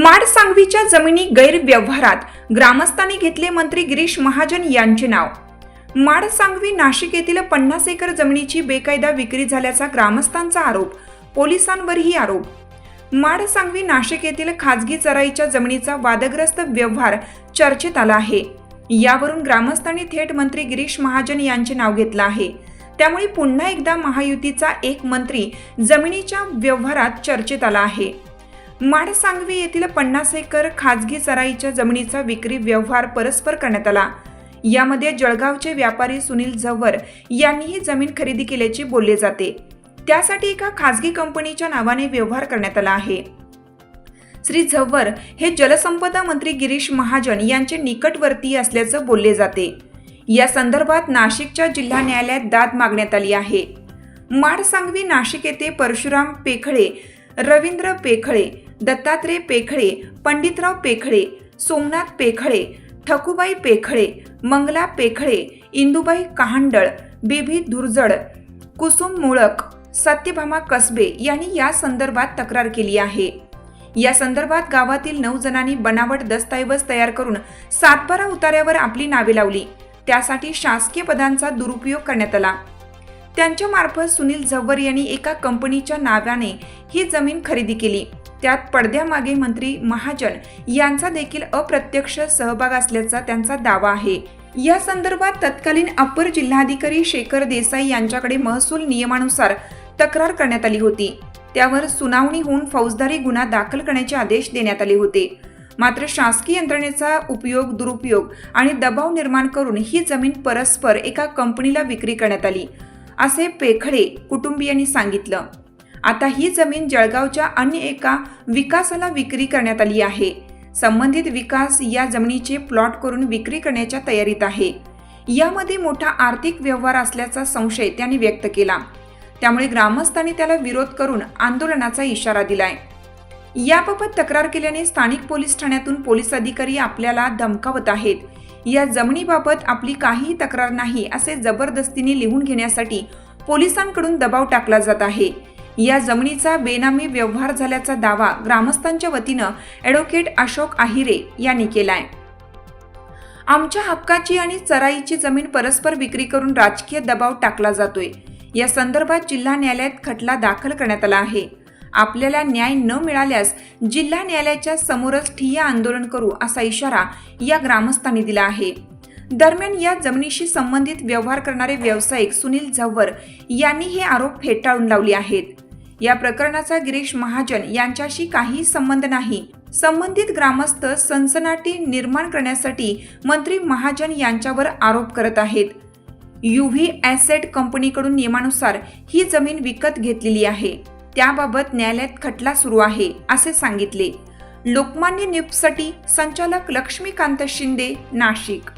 माडसांगवीच्या जमिनी गैरव्यवहारात ग्रामस्थांनी घेतले मंत्री गिरीश महाजन यांचे नाव। माडसांगवी नाशिक येथील 50 एकर जमिनीची बेकायदा विक्री झाल्याचा ग्रामस्थांचा आरोप, पोलिसांवरही आरोप। माडसांगवी नाशिक येथील खाजगी चराईच्या जमिनीचा वादग्रस्त व्यवहार चर्चेत आला आहे। यावरून ग्रामस्थांनी थेट मंत्री गिरीश महाजन यांचे नाव घेतले आहे। त्यामुळे पुन्हा एकदा महायुतीचा एक मंत्री जमिनीच्या व्यवहारात चर्चेत आला आहे। माडसांगवी येथील 50 एकर खाजगी चराईच्या जमिनीचा विक्री व्यवहार परस्पर करण्यात आला। यामध्ये जळगावचे व्यापारी सुनील झव्वर यांनी ही जमीन खरेदी केल्याचे बोलले जाते। त्यासाठी एका खाजगी कंपनीच्या नावाने व्यवहार करण्यात आला आहे। श्री झव्वर हे जलसंपदा मंत्री गिरीश महाजन यांचे निकटवर्तीय असल्याचे बोलले जाते। या संदर्भात नाशिकच्या जिल्हा न्यायालयात दाद मागण्यात आली आहे। माडसांगवी नाशिक येथे परशुराम पेखळे, रवींद्र पेखळे, दत्तात्रय पेखळे, पंडितराव पेखळे, सोमनाथ पेखळे, ठकूबाई पेखळे, मंगला पेखळे, इंदुबाई कहांडळ, बेबी धुरजड, कुसुम मुळक, सत्यभामा कसबे यांनी या संदर्भात तक्रार केली आहे। या संदर्भात गावातील 9 जणांनी बनावट दस्तऐवज तयार करून सातबारा उतार्यावर आपली नावे लावली। त्यासाठी शासकीय पदांचा दुरुपयोग करण्यात आला। त्यांच्या मार्फत सुनील झव्वर यांनी एका कंपनीच्या नावाने ही जमीन खरेदी केली। त्यात पडद्यामागे मंत्री महाजन यांचा देखील अप्रत्यक्ष सहभाग असल्याचा त्यांचा दावा आहे। या संदर्भात तत्कालीन अपर जिल्हाधिकारी शेखर देसाई यांच्याकडे महसूल नियमानुसार तक्रार करण्यात आली होती। त्यावर सुनावणी होऊन फौजदारी गुन्हा दाखल करण्याचे आदेश देण्यात आले होते। मात्र शासकीय यंत्रणेचा उपयोग, दुरुपयोग आणि दबाव निर्माण करून ही जमीन परस्पर एका कंपनीला विक्री करण्यात आली, असे पेखळे कुटुंबियांनी सांगितलं। आता ही जमीन जळगावच्या अन्य एका विकासाला विक्री करण्यात आली आहे। संबंधित विकास या जमिनीचे प्लॉट करून विक्री करण्याच्या तयारीत आहे। यामध्ये मोठा आर्थिक व्यवहार असल्याचा संशय त्यांनी व्यक्त केला। त्यामुळे ग्रामस्थांनी त्याला विरोध करून आंदोलनाचा इशारा दिलाय। याबाबत तक्रार केल्याने स्थानिक पोलीस ठाण्यातून पोलीस अधिकारी आपल्याला धमकावत आहेत। या जमिनीबाबत आपली काहीही तक्रार नाही असे जबरदस्तीने लिहून घेण्यासाठी पोलिसांकडून दबाव टाकला जात आहे। या जमिनीचा बेनामी व्यवहार झाल्याचा दावा ग्रामस्थांच्या वतीनं ॲडव्होकेट अशोक आहिरे यांनी केलाय। आमच्या हक्काची आणि चराईची जमीन परस्पर विक्री करून राजकीय दबाव टाकला जातोय। या संदर्भात जिल्हा न्यायालयात खटला दाखल करण्यात आला आहे। आपल्याला न्याय न मिळाल्यास जिल्हा न्यायालयाच्या समोरच ठिय्या आंदोलन करू असा इशारा या ग्रामस्थांनी दिला आहे। दरम्यान या जमिनीशी संबंधित व्यवहार करणारे व्यावसायिक सुनील झव्वर यांनी हे आरोप फेटाळून लावले आहेत। या प्रकरणाचा गिरीश महाजन यांच्याशी काही संबंध नाही। संबंधित ग्रामस्थ सनसनाटी निर्माण करण्यासाठी मंत्री महाजन यांच्यावर आरोप करत आहेत। युव्ही ॲसेट कंपनीकडून नियमानुसार ही जमीन विकत घेतलेली आहे। त्याबाबत न्यायालयात खटला सुरू आहे असे सांगितले। लोकमान्य न्यूजसाठी संचालक लक्ष्मीकांत शिंदे, नाशिक।